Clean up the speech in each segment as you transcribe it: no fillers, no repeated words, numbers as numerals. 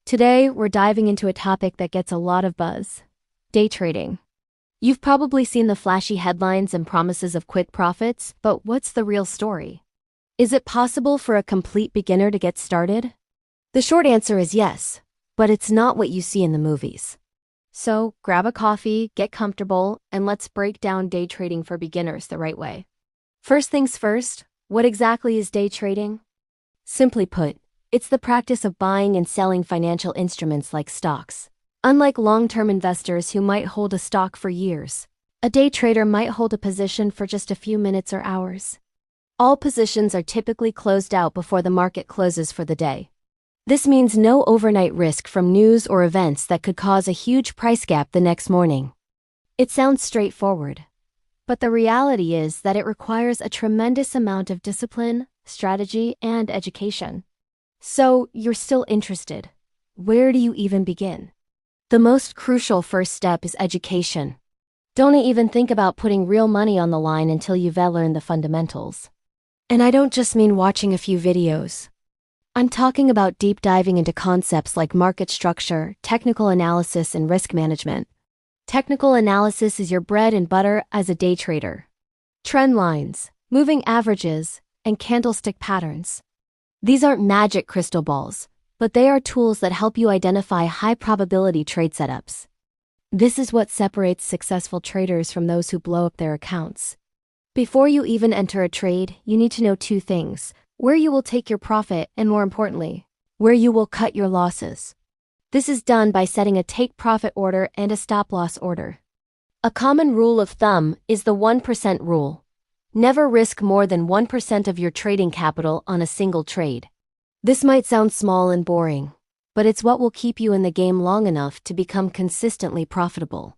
Today, we're diving into a topic that gets a lot of buzz: day trading. You've probably seen the flashy headlines and promises of quick profits, but what's the real story? Is it possible for a complete beginner to get started? The short answer is yes, but it's not what you see in the movies. So, grab a coffee, get comfortable, and let's break down day trading for beginners the right way. First things first, what exactly is day trading? Simply put, it's the practice of buying and selling financial instruments like stocks. Unlike long-term investors who might hold a stock for years, a day trader might hold a position for just a few minutes or hours. All positions are typically closed out before the market closes for the day. This means no overnight risk from news or events that could cause a huge price gap the next morning. It sounds straightforward, but the reality is that it requires a tremendous amount of discipline, strategy, and education. So, you're still interested. Where do you even begin? The most crucial first step is education. Don't even think about putting real money on the line until you've learned the fundamentals. And I don't just mean watching a few videos. I'm talking about deep diving into concepts like market structure, technical analysis, and risk management. Technical analysis is your bread and butter as a day trader. Trend lines, moving averages, and candlestick patterns. These aren't magic crystal balls, but they are tools that help you identify high-probability trade setups. This is what separates successful traders from those who blow up their accounts. Before you even enter a trade, you need to know two things: where you will take your profit, and more importantly, where you will cut your losses. This is done by setting a take-profit order and a stop-loss order. A common rule of thumb is the 1% rule. Never risk more than 1% of your trading capital on a single trade. This might sound small and boring, but it's what will keep you in the game long enough to become consistently profitable.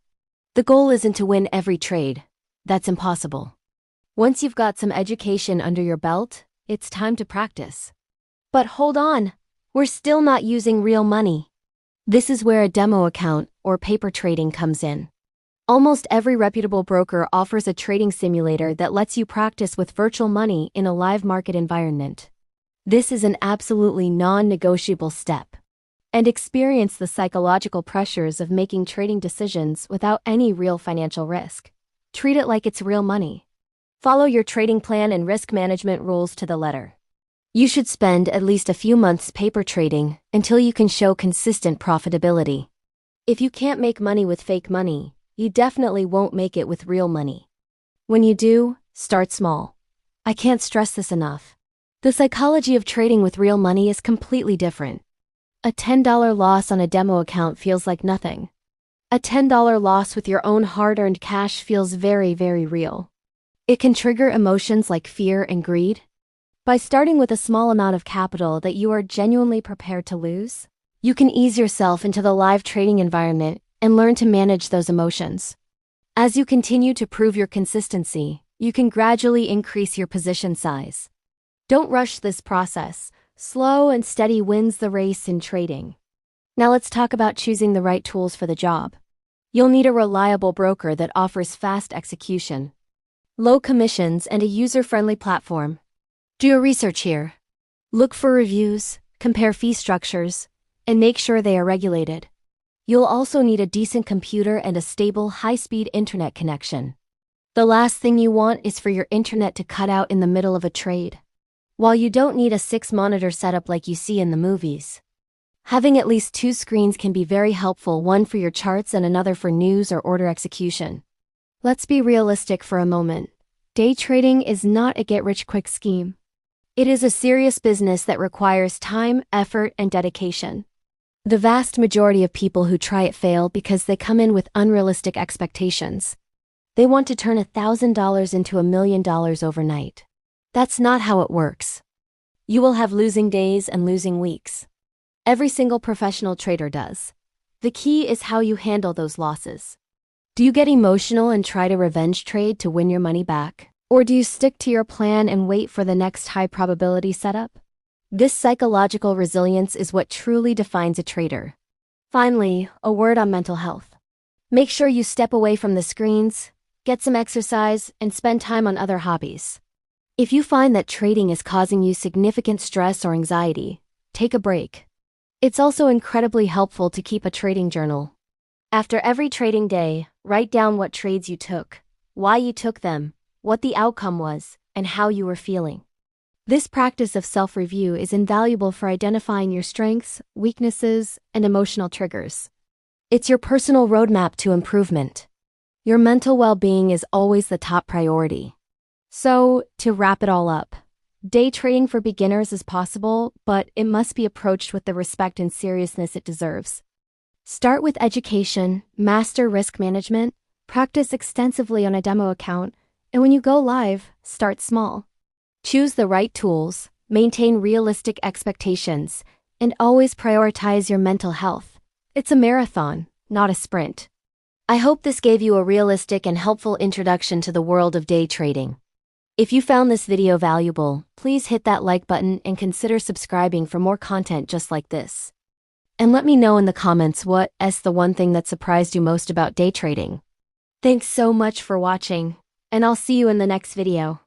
The goal isn't to win every trade. That's impossible. Once you've got some education under your belt, it's time to practice. But hold on, we're still not using real money. This is where a demo account or paper trading comes in. Almost every reputable broker offers a trading simulator that lets you practice with virtual money in a live market environment. This is an absolutely non-negotiable step. And experience the psychological pressures of making trading decisions without any real financial risk. Treat it like it's real money. Follow your trading plan and risk management rules to the letter. You should spend at least a few months paper trading until you can show consistent profitability. If you can't make money with fake money, you definitely won't make it with real money. When you do, start small. I can't stress this enough. The psychology of trading with real money is completely different. A $10 loss on a demo account feels like nothing. A $10 loss with your own hard-earned cash feels very, very real. It can trigger emotions like fear and greed. By starting with a small amount of capital that you are genuinely prepared to lose, you can ease yourself into the live trading environment and learn to manage those emotions. As you continue to prove your consistency, you can gradually increase your position size. Don't rush this process. Slow and steady wins the race in trading. Now let's talk about choosing the right tools for the job. You'll need a reliable broker that offers fast execution, low commissions, and a user-friendly platform. Do your research here. Look for reviews, compare fee structures, and make sure they are regulated. You'll also need a decent computer and a stable, high-speed internet connection. The last thing you want is for your internet to cut out in the middle of a trade. While you don't need a 6-monitor setup like you see in the movies, having at least 2 screens can be very helpful, one for your charts and another for news or order execution. Let's be realistic for a moment. Day trading is not a get-rich-quick scheme. It is a serious business that requires time, effort, and dedication. The vast majority of people who try it fail because they come in with unrealistic expectations. They want to turn $1,000 into $1 million overnight. That's not how it works. You will have losing days and losing weeks. Every single professional trader does. The key is how you handle those losses. Do you get emotional and try to revenge trade to win your money back? Or do you stick to your plan and wait for the next high probability setup? This psychological resilience is what truly defines a trader. Finally, a word on mental health. Make sure you step away from the screens, get some exercise, and spend time on other hobbies. If you find that trading is causing you significant stress or anxiety, take a break. It's also incredibly helpful to keep a trading journal. After every trading day, write down what trades you took, why you took them, what the outcome was, and how you were feeling. This practice of self-review is invaluable for identifying your strengths, weaknesses, and emotional triggers. It's your personal roadmap to improvement. Your mental well-being is always the top priority. So, to wrap it all up, day trading for beginners is possible, but it must be approached with the respect and seriousness it deserves. Start with education, master risk management, practice extensively on a demo account, and when you go live, start small. Choose the right tools, maintain realistic expectations, and always prioritize your mental health. It's a marathon, not a sprint. I hope this gave you a realistic and helpful introduction to the world of day trading. If you found this video valuable, please hit that like button and consider subscribing for more content just like this. And let me know in the comments what's the one thing that surprised you most about day trading. Thanks so much for watching, and I'll see you in the next video.